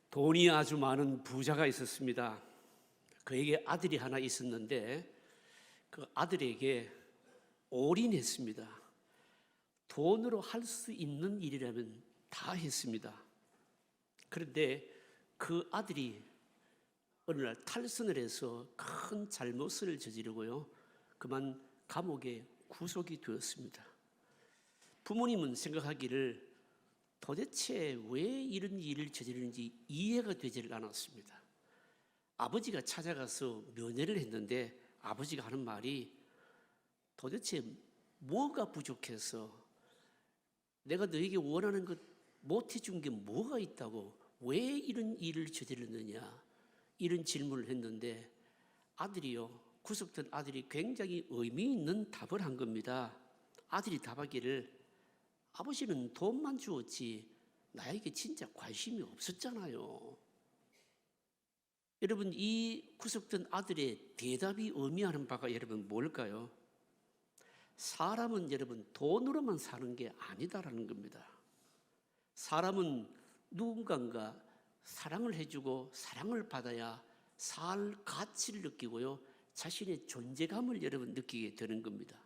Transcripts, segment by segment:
돈이 아주 많은 부자가 있었습니다. 그에게 아들이 하나 있었는데 그 아들에게 올인했습니다. 돈으로 할 수 있는 일이라면 다 했습니다. 그런데 그 아들이 어느 날 탈선을 해서 큰 잘못을 저지르고요, 그만 감옥에 구속이 되었습니다. 부모님은 생각하기를 도대체 왜 이런 일을 저지르는지 이해가 되질 않았습니다. 아버지가 찾아가서 면회를 했는데 아버지가 하는 말이 도대체 뭐가 부족해서 내가 너에게 원하는 것 못 해준 게 뭐가 있다고 왜 이런 일을 저질렀느냐, 이런 질문을 했는데 아들이요, 구속된 아들이 굉장히 의미 있는 답을 한 겁니다. 아들이 답하기를 아버지는 돈만 주었지 나에게 진짜 관심이 없었잖아요. 여러분, 이 구속된 아들의 대답이 의미하는 바가 여러분 뭘까요? 사람은 여러분 돈으로만 사는 게 아니다라는 겁니다. 사람은 누군가 사랑을 해주고 사랑을 받아야 살 가치를 느끼고요, 자신의 존재감을 여러분 느끼게 되는 겁니다.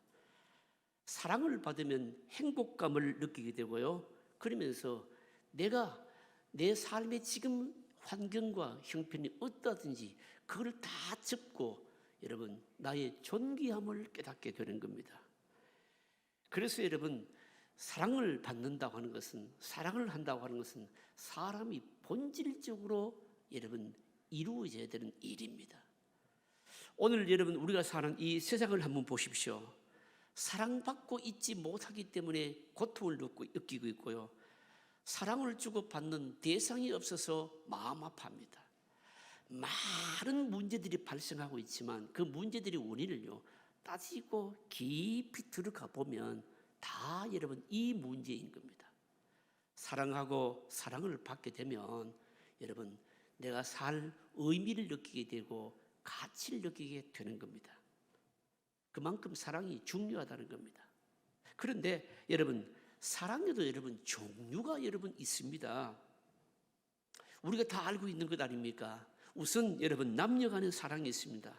사랑을 받으면 행복감을 느끼게 되고요, 그러면서 내가 내 삶의 지금 환경과 형편이 어떠하든지 그걸 다 접고 여러분 나의 존귀함을 깨닫게 되는 겁니다. 그래서 여러분, 사랑을 받는다고 하는 것은, 사랑을 한다고 하는 것은 사람이 본질적으로 여러분 이루어져야 되는 일입니다. 오늘 여러분 우리가 사는 이 세상을 한번 보십시오. 사랑받고 있지 못하기 때문에 고통을 느끼고 있고요, 사랑을 주고받는 대상이 없어서 마음 아파합니다. 많은 문제들이 발생하고 있지만 그 문제들의 원인을요 따지고 깊이 들어가 보면 다 여러분 이 문제인 겁니다. 사랑하고 사랑을 받게 되면 여러분 내가 살 의미를 느끼게 되고 가치를 느끼게 되는 겁니다. 그만큼 사랑이 중요하다는 겁니다. 그런데 여러분, 사랑에도 여러분 종류가 여러분 있습니다. 우리가 다 알고 있는 것 아닙니까? 우선 여러분 남녀 간의 사랑이 있습니다.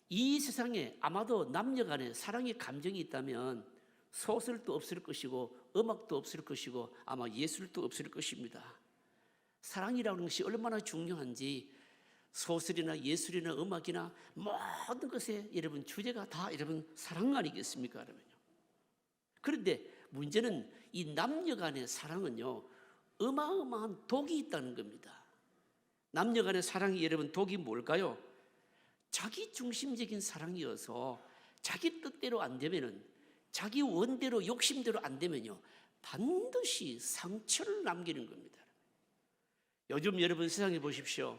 이 세상에 아마도 남녀 간의 사랑의 감정이 있다면 소설도 없을 것이고 음악도 없을 것이고 아마 예술도 없을 것입니다. 사랑이라는 것이 얼마나 중요한지 소설이나 예술이나 음악이나 모든 것에 여러분 주제가 다 여러분 사랑 아니겠습니까? 여러분요. 그런데 문제는 이 남녀 간의 사랑은요 어마어마한 독이 있다는 겁니다. 남녀 간의 사랑이 여러분 독이 뭘까요? 자기 중심적인 사랑이어서 자기 뜻대로 안 되면은, 자기 원대로 욕심대로 안 되면요 반드시 상처를 남기는 겁니다. 요즘 여러분 세상에 보십시오.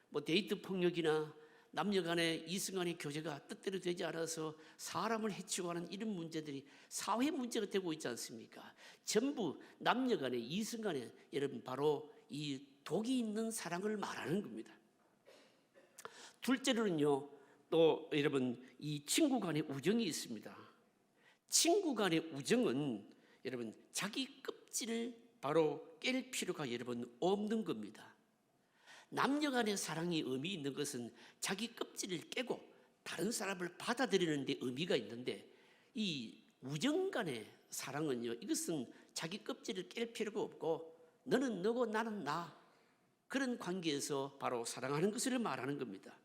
뭐 데이트 폭력이나 남녀 간의 이성 간의 교제가 뜻대로 되지 않아서 사람을 해치고 하는 이런 문제들이 사회 문제가 되고 있지 않습니까? 전부 남녀 간의 이성 간의 여러분 바로 이 독이 있는 사랑을 말하는 겁니다. 둘째로는요, 또 여러분 이 친구 간의 우정이 있습니다. 친구 간의 우정은 여러분 자기 껍질을 바로 깰 필요가 여러분 없는 겁니다. 남녀 간의 사랑이 의미 있는 것은 자기 껍질을 깨고 다른 사람을 받아들이는 데 의미가 있는데, 이 우정 간의 사랑은요 이것은 자기 껍질을 깰 필요가 없고 너는 너고 나는 나, 그런 관계에서 바로 사랑하는 것을 말하는 겁니다.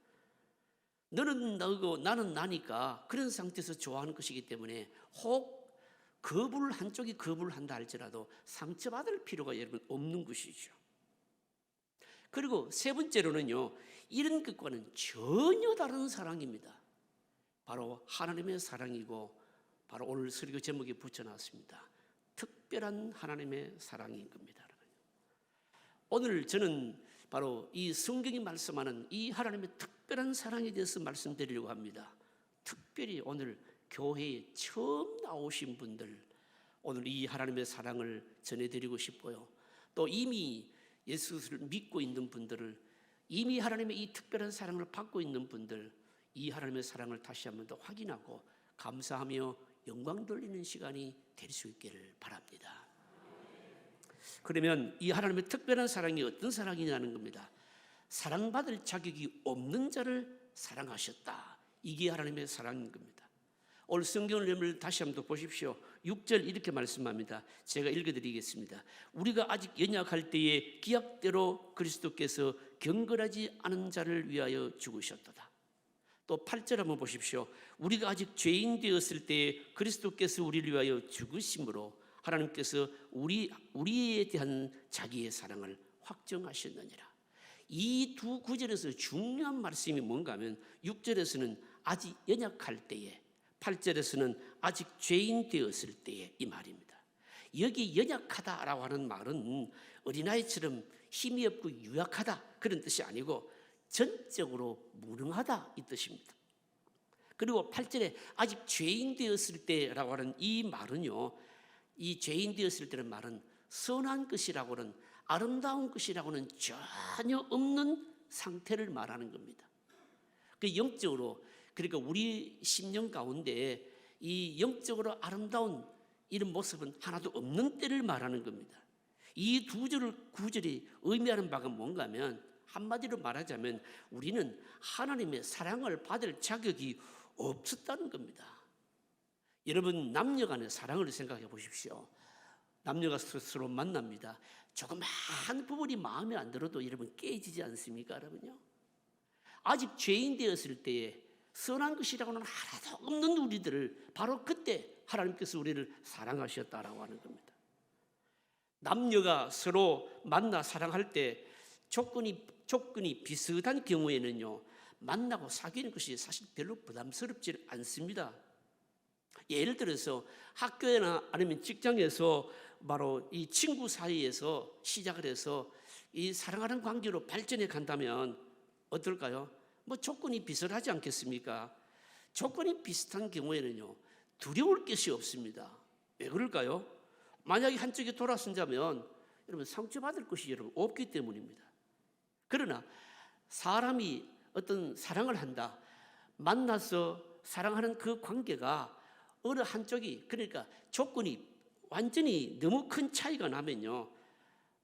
너는 너고 나는 나니까 그런 상태에서 좋아하는 것이기 때문에 혹 한쪽이 거부를 한다 할지라도 상처받을 필요가 여러분 없는 것이죠. 그리고 세 번째로는요, 이런 것과는 전혀 다른 사랑입니다. 바로 하나님의 사랑이고 바로 오늘 설교 제목에 붙여놨습니다. 특별한 하나님의 사랑인 겁니다. 오늘 저는 바로 이 성경이 말씀하는 이 하나님의 특별한 사랑에 대해서 말씀드리려고 합니다. 특별히 오늘 교회에 처음 나오신 분들, 오늘 이 하나님의 사랑을 전해드리고 싶고요. 또 이미 예수를 믿고 있는 분들을, 이미 하나님의 이 특별한 사랑을 받고 있는 분들, 이 하나님의 사랑을 다시 한번 더 확인하고 감사하며 영광 돌리는 시간이 될 수 있기를 바랍니다. 그러면 이 하나님의 특별한 사랑이 어떤 사랑이냐는 겁니다. 사랑받을 자격이 없는 자를 사랑하셨다. 이게 하나님의 사랑인 겁니다. 오늘 성경을 다시 한번 보십시오. 6절 이렇게 말씀합니다. 제가 읽어드리겠습니다. 우리가 아직 연약할 때에 기약대로 그리스도께서 경건하지 않은 자를 위하여 죽으셨도다. 또 8절 한번 보십시오. 우리가 아직 죄인 되었을 때에 그리스도께서 우리를 위하여 죽으심으로 하나님께서 우리에 대한 자기의 사랑을 확정하셨느니라. 이 두 구절에서 중요한 말씀이 뭔가 하면 6절에서는 아직 연약할 때에, 8절에서는 아직 죄인 되었을 때에 이 말입니다. 여기 연약하다라고 하는 말은 어린아이처럼 힘이 없고 유약하다 그런 뜻이 아니고 전적으로 무능하다 이 뜻입니다. 그리고 8절에 아직 죄인 되었을 때라고 하는 이 말은요, 이 죄인 되었을 때는 말은 선한 것이라고는, 아름다운 것이라고는 전혀 없는 상태를 말하는 겁니다. 그 영적으로, 그러니까 우리 심령 가운데 이 영적으로 아름다운 이런 모습은 하나도 없는 때를 말하는 겁니다. 이 두 구절이 의미하는 바가 뭔가 하면, 한마디로 말하자면 우리는 하나님의 사랑을 받을 자격이 없었다는 겁니다. 여러분, 남녀 간의 사랑을 생각해 보십시오. 남녀가 스스로 만납니다. 조그마한 부분이 마음에 안 들어도 여러분 깨지지 않습니까, 여러분요? 아직 죄인 되었을 때에 선한 것이라고는 하나도 없는 우리들을 바로 그때 하나님께서 우리를 사랑하셨다라고 하는 겁니다. 남녀가 서로 만나 사랑할 때 조건이 비슷한 경우에는요, 만나고 사귀는 것이 사실 별로 부담스럽지 않습니다. 예를 들어서 학교나 아니면 직장에서 바로 이 친구 사이에서 시작을 해서 이 사랑하는 관계로 발전해 간다면 어떨까요? 뭐 조건이 비슷하지 않겠습니까? 조건이 비슷한 경우에는요, 두려울 것이 없습니다. 왜 그럴까요? 만약에 한쪽이 돌아선다면 여러분 상처받을 것이 여러분 없기 때문입니다. 그러나 사람이 어떤 사랑을 한다, 만나서 사랑하는 그 관계가 어느 한쪽이, 그러니까 조건이 완전히 너무 큰 차이가 나면요,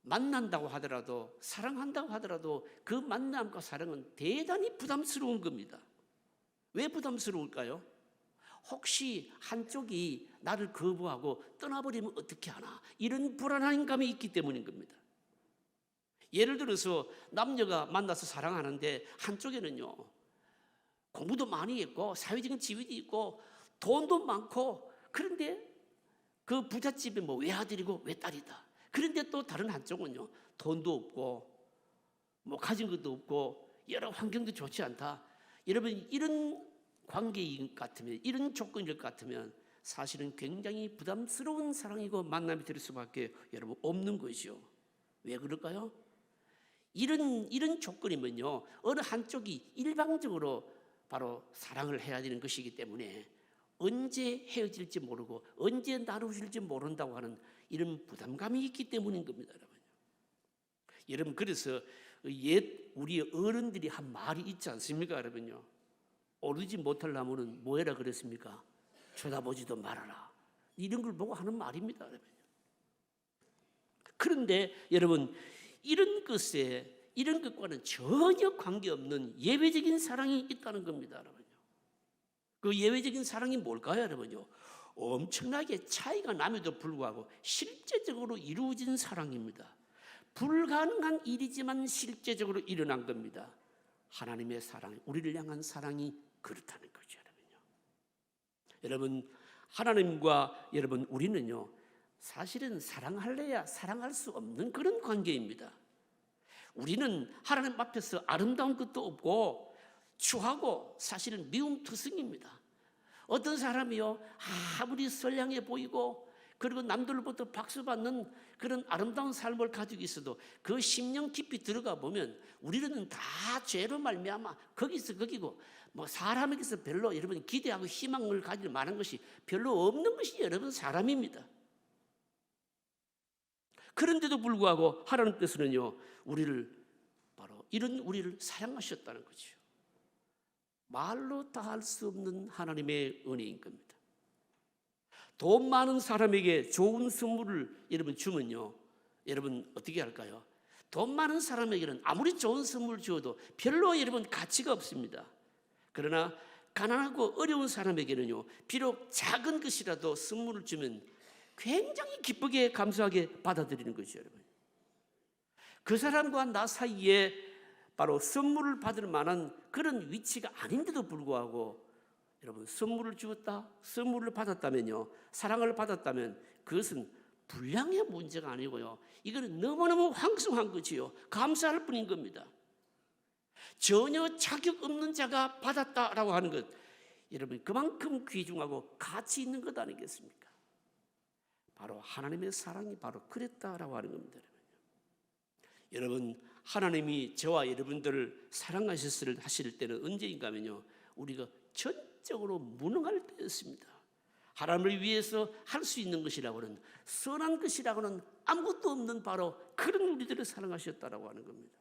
만난다고 하더라도, 사랑한다고 하더라도 그 만남과 사랑은 대단히 부담스러운 겁니다. 왜 부담스러울까요? 혹시 한쪽이 나를 거부하고 떠나버리면 어떻게 하나, 이런 불안한 감이 있기 때문인 겁니다. 예를 들어서 남녀가 만나서 사랑하는데 한쪽에는요, 공부도 많이 했고 사회적인 지위도 있고 돈도 많고, 그런데 그 부잣집에 뭐 외아들이고 외딸이다. 그런데 또 다른 한쪽은요, 돈도 없고 뭐 가진 것도 없고 여러 환경도 좋지 않다. 여러분, 이런 관계인 것 같으면, 이런 조건일 것 같으면 사실은 굉장히 부담스러운 사랑이고 만남이 될 수밖에 여러분 없는 것이요. 왜 그럴까요? 이런 조건이면요, 어느 한쪽이 일방적으로 바로 사랑을 해야 되는 것이기 때문에 언제 헤어질지 모르고 언제 나누실지 모른다고 하는 이런 부담감이 있기 때문인 겁니다, 여러분. 여러분, 그래서 우리 어른들이 한 말이 있지 않습니까, 여러분요? 오르지 못할 나무는 뭐해라 그랬습니까? 쳐다보지도 말아라. 이런 걸 보고 하는 말입니다, 여러분. 그런데 여러분, 이런 것과는 전혀 관계없는 예외적인 사랑이 있다는 겁니다, 여러분요. 그 예외적인 사랑이 뭘까요, 여러분요? 엄청나게 차이가 남에도 불구하고 실제적으로 이루어진 사랑입니다. 불가능한 일이지만 실제적으로 일어난 겁니다. 하나님의 사랑, 우리를 향한 사랑이 그렇다는 거죠, 여러분요. 여러분, 하나님과 여러분 우리는요, 사실은 사랑할래야 사랑할 수 없는 그런 관계입니다. 우리는 하나님 앞에서 아름다운 것도 없고 추하고 사실은 미움투성입니다. 어떤 사람이요, 아무리 선량해 보이고 그리고 남들로부터 박수받는 그런 아름다운 삶을 가지고 있어도 그 심령 깊이 들어가 보면 우리는 다 죄로 말미암아 거기서 거기고, 뭐 사람에게서 별로 여러분 기대하고 희망을 가질 만한 것이 별로 없는 것이 여러분 사람입니다. 그런데도 불구하고 하나님께서는요, 바로 이런 우리를 사랑하셨다는 거죠. 말로 다 할 수 없는 하나님의 은혜인 겁니다. 돈 많은 사람에게 좋은 선물을 여러분 주면요, 여러분 어떻게 할까요? 돈 많은 사람에게는 아무리 좋은 선물 주어도 별로 여러분 가치가 없습니다. 그러나 가난하고 어려운 사람에게는요, 비록 작은 것이라도 선물을 주면 굉장히 기쁘게 감사하게 받아들이는 것이죠, 여러분. 그 사람과 나 사이에 바로 선물을 받을 만한 그런 위치가 아닌데도 불구하고 여러분, 선물을 주었다, 선물을 받았다면요, 사랑을 받았다면 그것은 분량의 문제가 아니고요, 이거는 너무너무 황송한 거지요. 감사할 뿐인 겁니다. 전혀 자격 없는 자가 받았다라고 하는 것, 여러분 그만큼 귀중하고 가치 있는 것 아니겠습니까? 바로 하나님의 사랑이 바로 그랬다라고 하는 겁니다. 여러분, 하나님이 저와 여러분들을 사랑하실 때는 언제인가 하면요, 우리가 전적으로 무능할 때였습니다. 하나님을 위해서 할 수 있는 것이라고는, 선한 것이라고는 아무것도 없는 바로 그런 우리들을 사랑하셨다라고 하는 겁니다.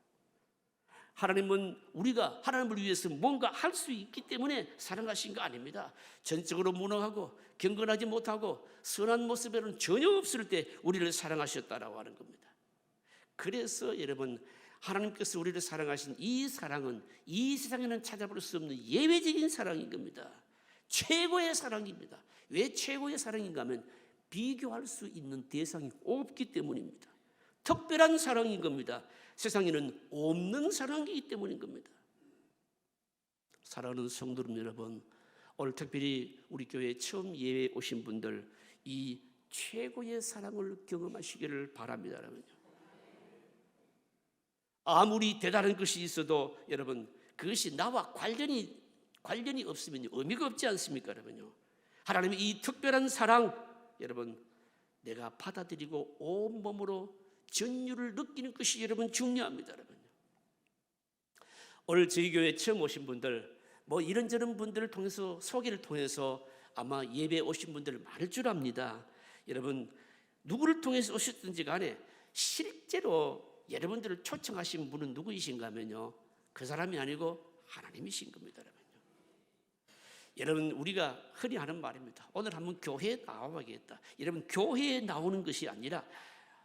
하나님은 우리가 하나님을 위해서 뭔가 할 수 있기 때문에 사랑하신 거 아닙니다. 전적으로 무능하고 경건하지 못하고 선한 모습에는 전혀 없을 때 우리를 사랑하셨다라고 하는 겁니다. 그래서 여러분, 하나님께서 우리를 사랑하신 이 사랑은 이 세상에는 찾아볼 수 없는 예외적인 사랑인 겁니다. 최고의 사랑입니다. 왜 최고의 사랑인가 하면 비교할 수 있는 대상이 없기 때문입니다. 특별한 사랑인 겁니다. 세상에는 없는 사랑이기 때문인 겁니다. 사랑하는 성도 여러분, 오늘 특별히 우리 교회에 처음 예배 오신 분들, 이 최고의 사랑을 경험하시기를 바랍니다. 여러분요. 아무리 대단한 것이 있어도 여러분, 그것이 나와 관련이 없으면 의미가 없지 않습니까, 여러분요? 하나님의 이 특별한 사랑, 여러분, 내가 받아들이고 온 몸으로 전율을 느끼는 것이 여러분 중요합니다, 여러분. 오늘 저희 교회 처음 오신 분들, 뭐 이런저런 분들을 통해서, 소개를 통해서 아마 예배에 오신 분들 많을 줄 압니다. 여러분, 누구를 통해서 오셨든지 간에 실제로 여러분들을 초청하신 분은 누구이신가 하면요, 그 사람이 아니고 하나님이신 겁니다, 여러분. 여러분, 우리가 흔히 하는 말입니다. 오늘 한번 교회에 나와봐야겠다. 여러분, 교회에 나오는 것이 아니라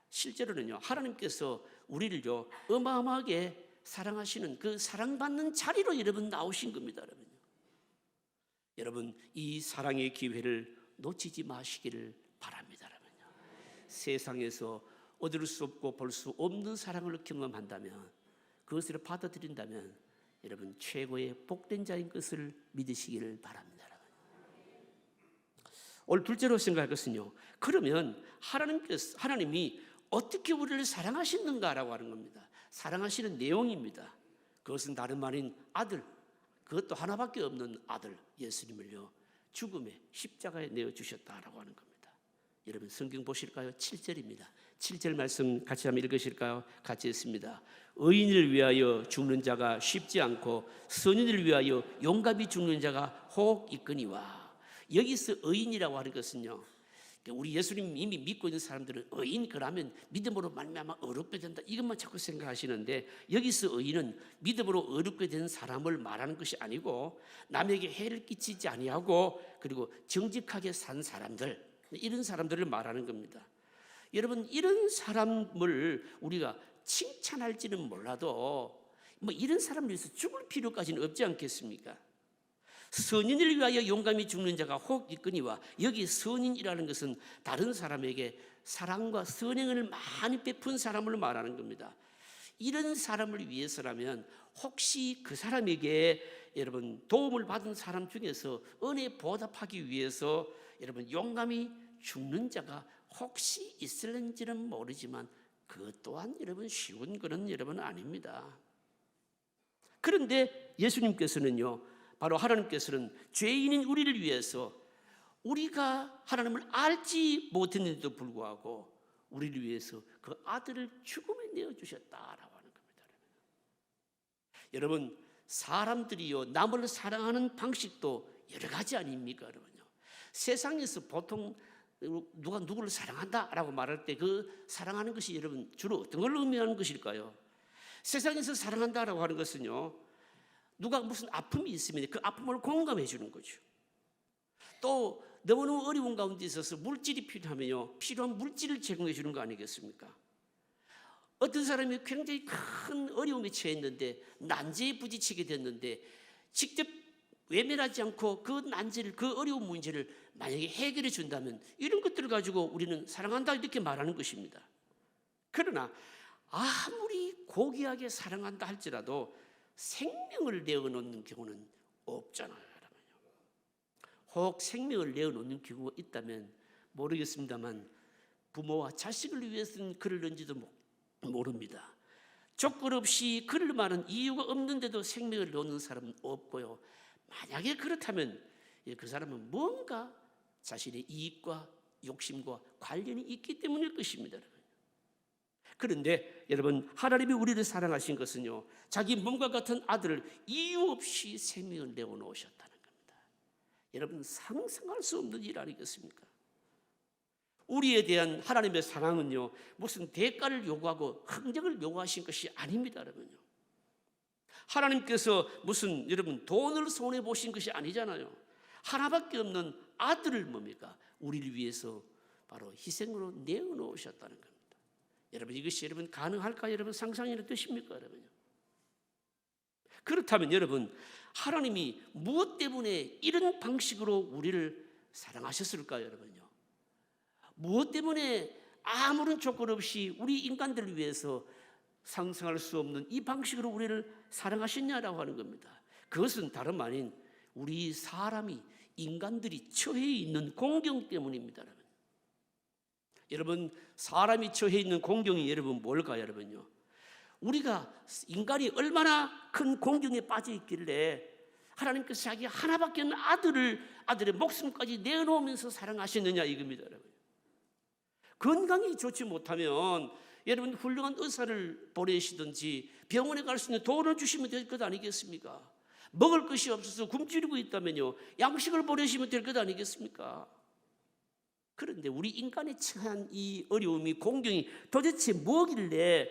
실제로는요, 하나님께서 우리를요 어마어마하게 사랑하시는 그 사랑받는 자리로 여러분 나오신 겁니다, 여러분. 여러분, 이 사랑의 기회를 놓치지 마시기를 바랍니다, 여러분. 세상에서 얻을 수 없고 볼 수 없는 사랑을 경험한다면, 그것을 받아들인다면 여러분 최고의 복된 자인 것을 믿으시기를 바랍니다, 여러분. 오늘 둘째로 생각할 것은요, 그러면 하나님이 어떻게 우리를 사랑하시는가라고 하는 겁니다. 사랑하시는 내용입니다. 그것은 다름 아닌 아들, 그것도 하나밖에 없는 아들 예수님을요 죽음의 십자가에 내어주셨다라고 하는 겁니다. 여러분 성경 보실까요? 7절입니다. 7절 말씀 같이 한번 읽으실까요? 같이 읽습니다. 의인을 위하여 죽는 자가 쉽지 않고 선인을 위하여 용감히 죽는 자가 혹 있거니와. 여기서 의인이라고 하는 것은요, 우리 예수님 이미 믿고 있는 사람들은 의인 그러면 믿음으로 말미암아 어렵게 된다, 이것만 자꾸 생각하시는데, 여기서 의인은 믿음으로 어렵게 된 사람을 말하는 것이 아니고 남에게 해를 끼치지 아니하고 그리고 정직하게 산 사람들, 이런 사람들을 말하는 겁니다. 여러분, 이런 사람을 우리가 칭찬할지는 몰라도 뭐 이런 사람을 위해서 죽을 필요까지는 없지 않겠습니까? 선인을 위하여 용감히 죽는 자가 혹 있거니와. 여기 선인이라는 것은 다른 사람에게 사랑과 선행을 많이 베푼 사람을 말하는 겁니다. 이런 사람을 위해서라면 혹시 그 사람에게 여러분 도움을 받은 사람 중에서 은혜 보답하기 위해서 여러분 용감히 죽는 자가 혹시 있을는지는 모르지만 그것 또한 여러분 쉬운 것은 여러분 아닙니다. 그런데 예수님께서는요, 바로 하나님께서는 죄인인 우리를 위해서, 우리가 하나님을 알지 못했는데도 불구하고 우리를 위해서 그 아들을 죽음에 내어주셨다라고 하는 겁니다. 여러분, 사람들이요 남을 사랑하는 방식도 여러 가지 아닙니까, 여러분요? 세상에서 보통 누가 누구를 사랑한다라고 말할 때 그 사랑하는 것이 여러분 주로 어떤 걸 의미하는 것일까요? 세상에서 사랑한다라고 하는 것은요, 누가 무슨 아픔이 있으면 그 아픔을 공감해 주는 거죠. 또 너무너무 어려운 가운데 있어서 물질이 필요하면요, 필요한 물질을 제공해 주는 거 아니겠습니까? 어떤 사람이 굉장히 큰 어려움에 처했는데 난제에 부딪히게 됐는데 직접 외면하지 않고 그 난제를, 그 어려운 문제를 만약에 해결해 준다면 이런 것들을 가지고 우리는 사랑한다 이렇게 말하는 것입니다. 그러나 아무리 고귀하게 사랑한다 할지라도 생명을 내어놓는 경우는 없잖아요. 혹 생명을 내어놓는 경우가 있다면 모르겠습니다만 부모와 자식을 위해서는 그를 넣는지도 모릅니다. 조건 없이 그를 말하는 이유가 없는데도 생명을 놓는 사람은 없고요. 만약에 그렇다면 그 사람은 뭔가 자신의 이익과 욕심과 관련이 있기 때문일 것입니다. 그런데 여러분, 하나님이 우리를 사랑하신 것은요, 자기 몸과 같은 아들을 이유 없이 생명을 내어놓으셨다는 겁니다. 여러분, 상상할 수 없는 일 아니겠습니까? 우리에 대한 하나님의 사랑은요, 무슨 대가를 요구하고 흥정을 요구하신 것이 아닙니다. 여러분요, 하나님께서 무슨 여러분 돈을 손해 보신 것이 아니잖아요. 하나밖에 없는 아들을 뭡니까? 우리를 위해서 바로 희생으로 내어놓으셨다는 겁니다. 여러분, 이것이 여러분 가능할까? 여러분 상상이나 되십니까? 여러분요, 그렇다면 여러분, 하나님이 무엇 때문에 이런 방식으로 우리를 사랑하셨을까요? 여러분요, 무엇 때문에 아무런 조건 없이 우리 인간들을 위해서 상상할 수 없는 이 방식으로 우리를 사랑하셨냐라고 하는 겁니다. 그것은 다름 아닌 우리 사람이, 인간들이 처해 있는 공경 때문입니다. 여러분, 사람이 처해 있는 공경이 여러분 뭘까요? 여러분요, 우리가 인간이 얼마나 큰 공경에 빠져 있길래 하나님께서 자기 하나밖에 없는 아들의 목숨까지 내어놓으면서 사랑하셨느냐 이겁니다. 여러분, 건강이 좋지 못하면 여러분 훌륭한 의사를 보내시든지 병원에 갈 수 있는 돈을 주시면 될 것 아니겠습니까? 먹을 것이 없어서 굶주리고 있다면요, 양식을 보내시면 될 것 아니겠습니까? 그런데 우리 인간에 처한 이 어려움이, 공경이 도대체 뭐길래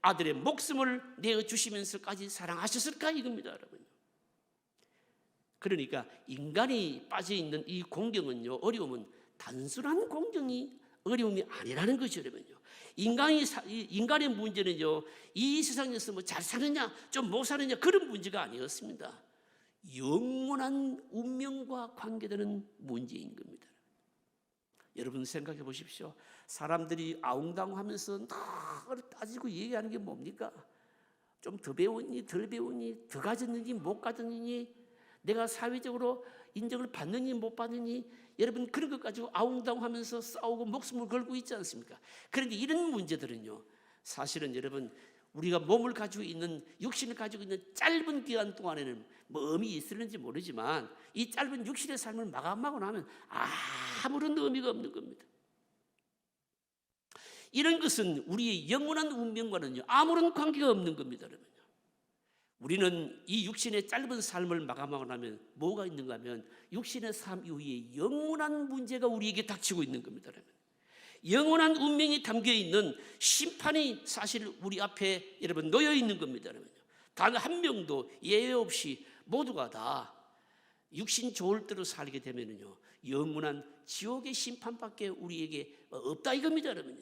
아들의 목숨을 내어주시면서까지 사랑하셨을까 이겁니다. 여러분, 그러니까 인간이 빠져있는 이 공경은요, 어려움은 단순한 공경이 어려움이 아니라는 거죠. 여러분요, 인간의 문제는요, 이 세상에서 뭐 잘 사느냐 좀 못 사느냐 그런 문제가 아니었습니다. 영원한 운명과 관계되는 문제인 겁니다. 여러분 생각해 보십시오. 사람들이 아웅다웅하면서 늘 따지고 얘기하는 게 뭡니까? 좀 더 배웠니, 덜 배웠니, 더 가졌느니, 못 가졌느니, 내가 사회적으로 인정을 받느니, 못 받느니, 여러분 그런 것 가지고 아웅다웅하면서 싸우고 목숨을 걸고 있지 않습니까? 그런데 이런 문제들은요, 사실은 여러분 우리가 몸을 가지고 있는, 육신을 가지고 있는 짧은 기간 동안에는 뭐 의미 있을는지 모르지만 이 짧은 육신의 삶을 마감하고 나면 아무런 의미가 없는 겁니다. 이런 것은 우리의 영원한 운명과는요 아무런 관계가 없는 겁니다. 여러분, 우리는 이 육신의 짧은 삶을 마감하고 나면 뭐가 있는가 하면 육신의 삶 이후에 영원한 문제가 우리에게 닥치고 있는 겁니다. 여러분, 영원한 운명이 담겨있는 심판이 사실 우리 앞에 여러분 놓여 있는 겁니다. 여러분, 단 한 명도 예외 없이 모두가 다 육신 좋을 대로 살게 되면요 영원한 지옥의 심판밖에 우리에게 없다 이겁니다. 여러분,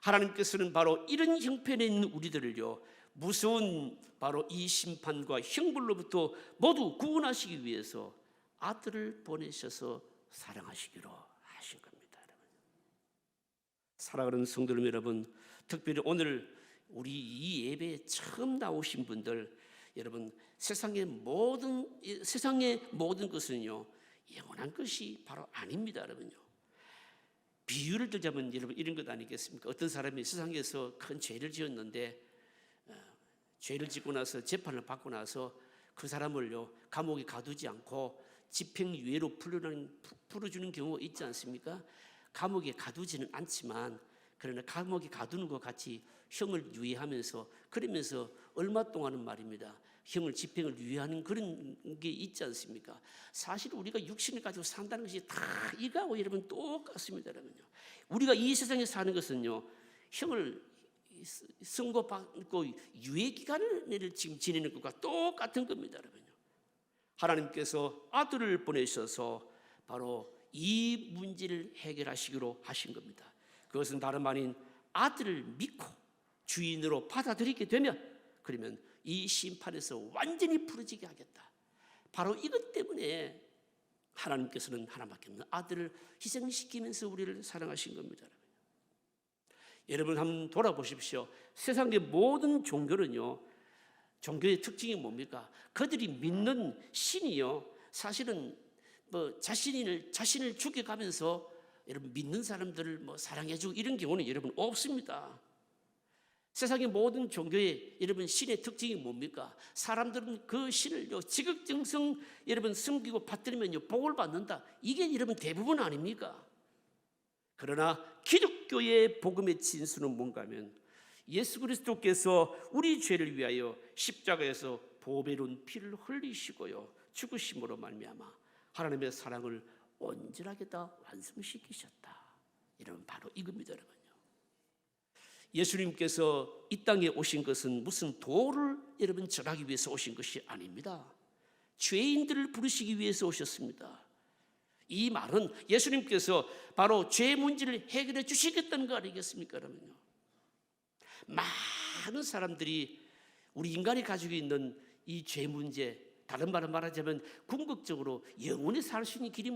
하나님께서는 바로 이런 형편에 있는 우리들을요 무서운 바로 이 심판과 형벌로부터 모두 구원하시기 위해서 아들을 보내셔서 사랑하시기로 하신 겁니다. 사랑하는 성도 여러분, 특별히 오늘 우리 이 예배에 처음 나오신 분들, 여러분 세상의 모든 것은요 영원한 것이 바로 아닙니다. 여러분요, 비유를 들자면 여러분 이런 것 아니겠습니까? 어떤 사람이 세상에서 큰 죄를 지었는데 죄를 짓고 나서 재판을 받고 나서 그 사람을요 감옥에 가두지 않고 집행유예로 풀어주는 경우가 있지 않습니까? 감옥에 가두지는 않지만 그러나 감옥에 가두는 것 같이 형을 유예하면서, 그러면서 얼마 동안은 말입니다 집행을 유예하는 그런 게 있지 않습니까? 사실 우리가 육신을 가지고 산다는 것이 다 이거하고 여러분 똑같습니다. 여러분요, 우리가 이 세상에 사는 것은요 형을 선고받고 유예 기간을 지금 지내는 것과 똑같은 겁니다. 여러분요, 하나님께서 아들을 보내셔서 바로 이 문제를 해결하시기로 하신 겁니다. 그것은 다름 아닌 아들을 믿고 주인으로 받아들이게 되면, 그러면 이 심판에서 완전히 풀어지게 하겠다. 바로 이것 때문에 하나님께서는 하나밖에 없는 아들을 희생시키면서 우리를 사랑하신 겁니다. 여러분 한번 돌아보십시오. 세상의 모든 종교는요, 종교의 특징이 뭡니까? 그들이 믿는 신이요, 사실은 자신을 죽여가면서 여러분 믿는 사람들을 사랑해주고 이런 경우는 여러분 없습니다. 세상의 모든 종교의 여러분 신의 특징이 뭡니까? 사람들은 그 신을요 지극정성 여러분 섬기고 받들면요 복을 받는다. 이게 여러분 대부분 아닙니까? 그러나 기독교의 복음의 진수는 뭔가 하면 예수 그리스도께서 우리 죄를 위하여 십자가에서 보배로운 피를 흘리시고요 죽으심으로 말미암아 하나님의 사랑을 온전하게 다 완성시키셨다. 여러분 바로 이겁니다. 여러분요, 예수님께서 이 땅에 오신 것은 무슨 도를 여러분 절하기 위해서 오신 것이 아닙니다. 죄인들을 부르시기 위해서 오셨습니다. 이 말은 예수님께서 바로 죄 문제를 해결해 주시겠다는 거 아니겠습니까? 여러분요, 많은 사람들이 우리 인간이 가지고 있는 이 죄 문제, 다른 말로 말하자면 궁극적으로 영원히 살 수 있는 길이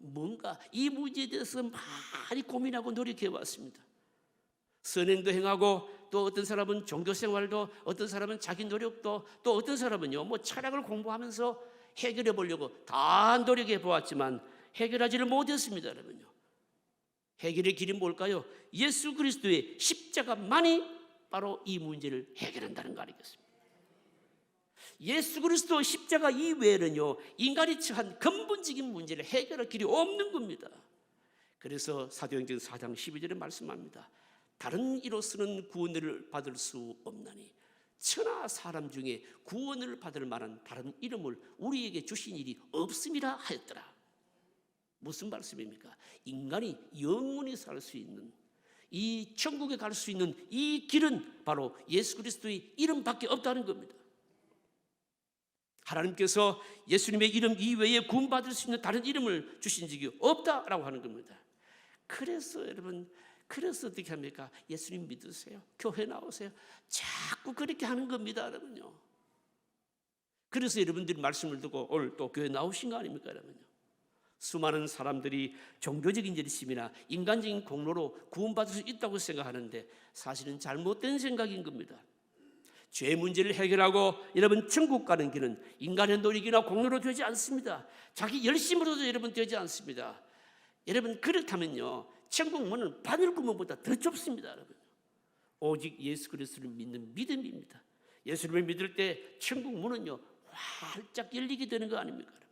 뭔가, 이 문제에 대해서 많이 고민하고 노력해 왔습니다. 선행도 행하고, 또 어떤 사람은 종교생활도, 어떤 사람은 자기 노력도, 또 어떤 사람은요 철학을 공부하면서 해결해 보려고 다 노력해 보았지만 해결하지를 못했습니다. 여러분요, 해결의 길이 뭘까요? 예수 그리스도의 십자가만이 바로 이 문제를 해결한다는 거 아니겠습니까? 예수 그리스도 십자가 이외에는요 인간이 처한 근본적인 문제를 해결할 길이 없는 겁니다. 그래서 사도행전 4장 12절에 말씀합니다. 다른 이로서는 구원을 받을 수 없나니 천하 사람 중에 구원을 받을 만한 다른 이름을 우리에게 주신 일이 없음이라 하였더라. 무슨 말씀입니까? 인간이 영원히 살 수 있는, 이 천국에 갈 수 있는 이 길은 바로 예수 그리스도의 이름밖에 없다는 겁니다. 하나님께서 예수님의 이름 이외에 구원받을 수 있는 다른 이름을 주신 적이 없다라고 하는 겁니다. 그래서 여러분, 그래서 어떻게 합니까? 예수님 믿으세요, 교회 나오세요, 자꾸 그렇게 하는 겁니다. 여러분요, 그래서 여러분들이 말씀을 듣고 오늘 또 교회 나오신 거 아닙니까? 여러분요, 수많은 사람들이 종교적인 열심이나 인간적인 공로로 구원받을 수 있다고 생각하는데 사실은 잘못된 생각인 겁니다. 죄 문제를 해결하고 여러분 천국 가는 길은 인간의 노력이나 공로로 되지 않습니다. 자기 열심으로도 여러분 되지 않습니다. 여러분 그렇다면요 천국 문은 바늘 구멍보다 더 좁습니다. 여러분, 오직 예수 그리스도를 믿는 믿음입니다. 예수님을 믿을 때 천국 문은요 활짝 열리게 되는 거 아닙니까? 여러분,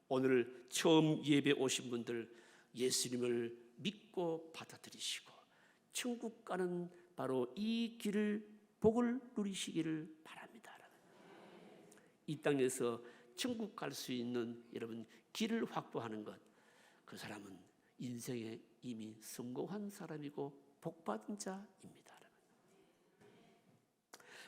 오늘 처음 예배 오신 분들 예수님을 믿고 받아들이시고 천국 가는 바로 이 길을 복을 누리시기를 바랍니다. 이 땅에서 천국 갈 수 있는 여러분 길을 확보하는 것, 그 사람은 인생에 이미 성공한 사람이고 복받은 자입니다.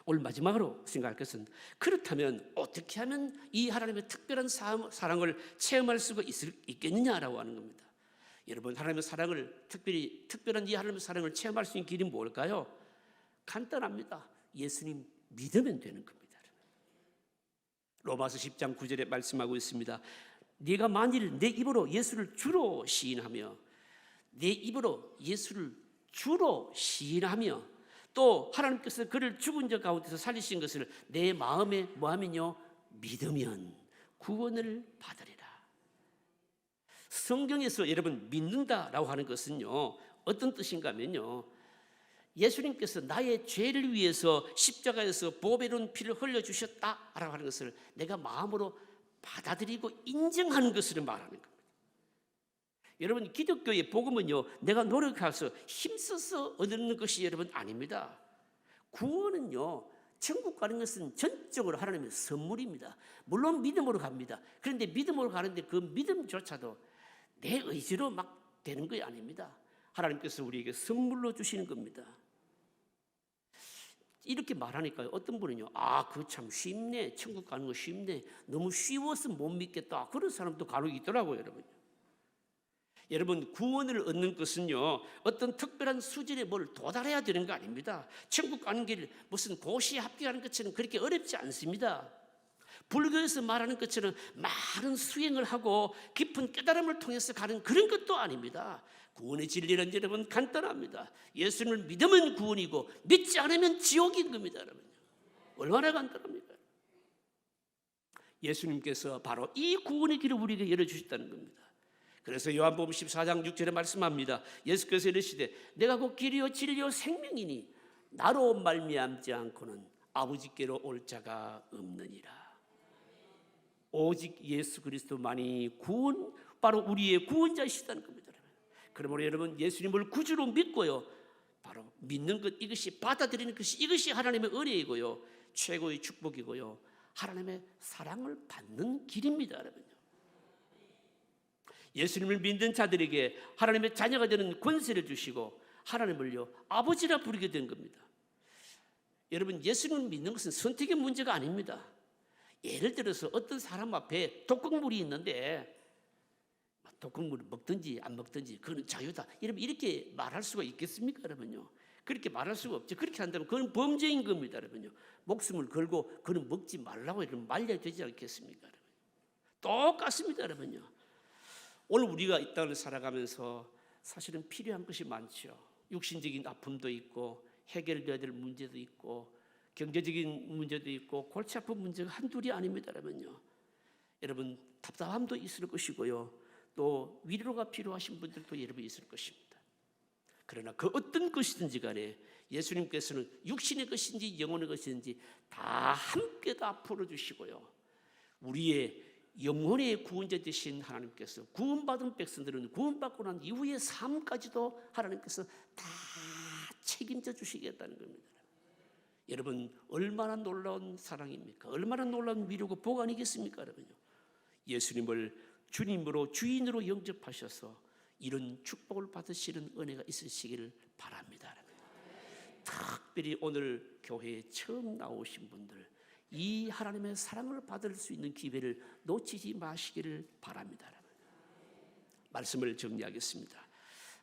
오늘 마지막으로 생각할 것은, 그렇다면 어떻게 하면 이 하나님의 특별한 사랑을 체험할 수가 있겠느냐라고 하는 겁니다. 여러분, 하나님의 사랑을 특별한 이 하나님의 사랑을 체험할 수 있는 길이 뭘까요? 간단합니다. 예수님 믿으면 되는 겁니다. 로마서 10장 9절에 말씀하고 있습니다. 네가 만일 내 입으로 예수를 주로 시인하며, 내 입으로 예수를 주로 시인하며, 또 하나님께서 그를 죽은 자 가운데서 살리신 것을 내 마음에 뭐하면요 믿으면 구원을 받으리라. 성경에서 여러분 믿는다라고 하는 것은요 어떤 뜻인가 하면요, 예수님께서 나의 죄를 위해서 십자가에서 보배로운 피를 흘려주셨다라고 하는 것을 내가 마음으로 받아들이고 인정하는 것을 말하는 겁니다. 여러분, 기독교의 복음은요 내가 노력해서 힘써서 얻는 것이 여러분 아닙니다. 구원은요, 천국 가는 것은 전적으로 하나님의 선물입니다. 물론 믿음으로 갑니다. 그런데 믿음으로 가는데 그 믿음조차도 내 의지로 막 되는 것이 아닙니다. 하나님께서 우리에게 선물로 주시는 겁니다. 이렇게 말하니까요 어떤 분은요 그 참 쉽네, 천국 가는 거 쉽네, 너무 쉬워서 못 믿겠다, 그런 사람도 간혹 있더라고요. 여러분, 구원을 얻는 것은요, 어떤 특별한 수준에 뭘 도달해야 되는 거 아닙니다. 천국 가는 길 무슨 고시에 합격하는 것처럼 그렇게 어렵지 않습니다. 불교에서 말하는 것처럼 많은 수행을 하고 깊은 깨달음을 통해서 가는 그런 것도 아닙니다. 구원의 진리는 여러분 간단합니다. 예수님을 믿으면 구원이고 믿지 않으면 지옥인 겁니다. 여러분, 얼마나 간단합니까? 예수님께서 바로 이 구원의 길을 우리에게 열어주셨다는 겁니다. 그래서 요한복음 14장 6절에 말씀합니다. 예수께서 이르시되 내가 곧 길이요 진리요 생명이니 나로 말미암지 않고는 아버지께로 올 자가 없느니라. 오직 예수 그리스도만이 구원, 바로 우리의 구원자이시다는 겁니다. 그러므로 여러분, 예수님을 구주로 믿고요, 바로 믿는 것, 이것이 받아들이는 것이, 이것이 하나님의 은혜이고요, 최고의 축복이고요, 하나님의 사랑을 받는 길입니다. 여러분요, 예수님을 믿는 자들에게 하나님의 자녀가 되는 권세를 주시고 하나님을요 아버지라 부르게 된 겁니다. 여러분, 예수님을 믿는 것은 선택의 문제가 아닙니다. 예를 들어서 어떤 사람 앞에 독극물이 있는데 독극물을 먹든지 안 먹든지 그건 자유다, 이렇게 말할 수가 있겠습니까? 여러분요, 그렇게 말할 수가 없죠. 그렇게 한다면 그건 범죄인 겁니다. 여러분요, 목숨을 걸고 그건 먹지 말라고 이러면 말려야 되지 않겠습니까? 여러분, 똑같습니다. 여러분요, 오늘 우리가 이 땅을 살아가면서 사실은 필요한 것이 많죠. 육신적인 아픔도 있고 해결돼야 될 문제도 있고 경제적인 문제도 있고 골치 아픈 문제가 한둘이 아닙니다. 여러분 답답함도 있을 것이고요, 또 위로가 필요하신 분들도 여러분 있을 것입니다. 그러나 그 어떤 것이든지 간에 예수님께서는 육신의 것인지 영혼의 것인지 다 함께 다 풀어주시고요, 우리의 영혼의 구원자 되신 하나님께서 구원받은 백성들은 구원받고 난 이후의 삶까지도 하나님께서 다 책임져 주시겠다는 겁니다. 여러분, 얼마나 놀라운 사랑입니까? 얼마나 놀라운 위로고 복 아니겠습니까? 여러분요, 예수님을 주님으로 주인으로 영접하셔서 이런 축복을 받으시는 은혜가 있으시기를 바랍니다. 여러분, 특별히 오늘 교회에 처음 나오신 분들, 이 하나님의 사랑을 받을 수 있는 기회를 놓치지 마시기를 바랍니다. 여러분, 말씀을 정리하겠습니다.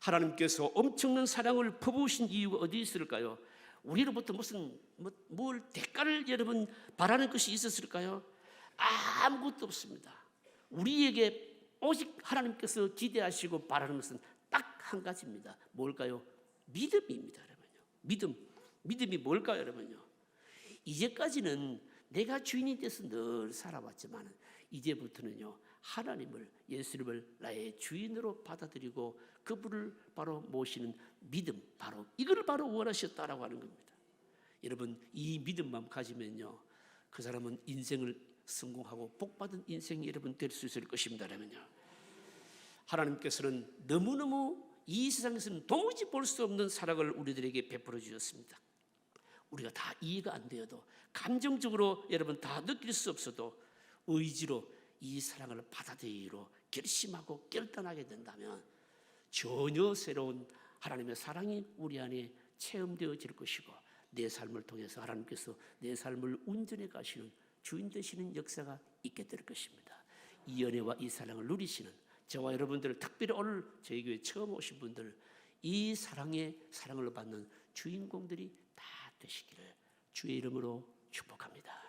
하나님께서 엄청난 사랑을 퍼부으신 이유가 어디 있을까요? 우리로부터 무슨 뭘 대가를 여러분 바라는 것이 있었을까요? 아무것도 없습니다. 우리에게 오직 하나님께서 기대하시고 바라는 것은 딱 한 가지입니다. 뭘까요? 믿음입니다. 여러분요, 믿음이 뭘까요? 여러분요, 이제까지는 내가 주인이 돼서 늘 살아왔지만 이제부터는요, 하나님을, 예수님을 나의 주인으로 받아들이고 그분을 바로 모시는 믿음, 바로 이걸 바로 원하셨다라고 하는 겁니다. 여러분, 이 믿음만 가지면요, 그 사람은 인생을 성공하고 복받은 인생이 여러분 될 수 있을 것입니다. 여러분요, 하나님께서는 너무너무 이 세상에서는 도무지 볼 수 없는 사랑을 우리들에게 베풀어 주셨습니다. 우리가 다 이해가 안 되어도, 감정적으로 여러분 다 느낄 수 없어도 의지로 이 사랑을 받아들이기로 결심하고 결단하게 된다면 전혀 새로운 하나님의 사랑이 우리 안에 체험되어질 것이고, 내 삶을 통해서 하나님께서 내 삶을 운전해 가시는 주인 되시는 역사가 있게 될 것입니다. 이 은혜와 이 사랑을 누리시는 저와 여러분들, 특별히 오늘 저희 교회 처음 오신 분들, 이 사랑을 받는 주인공들이 다 되시기를 주의 이름으로 축복합니다.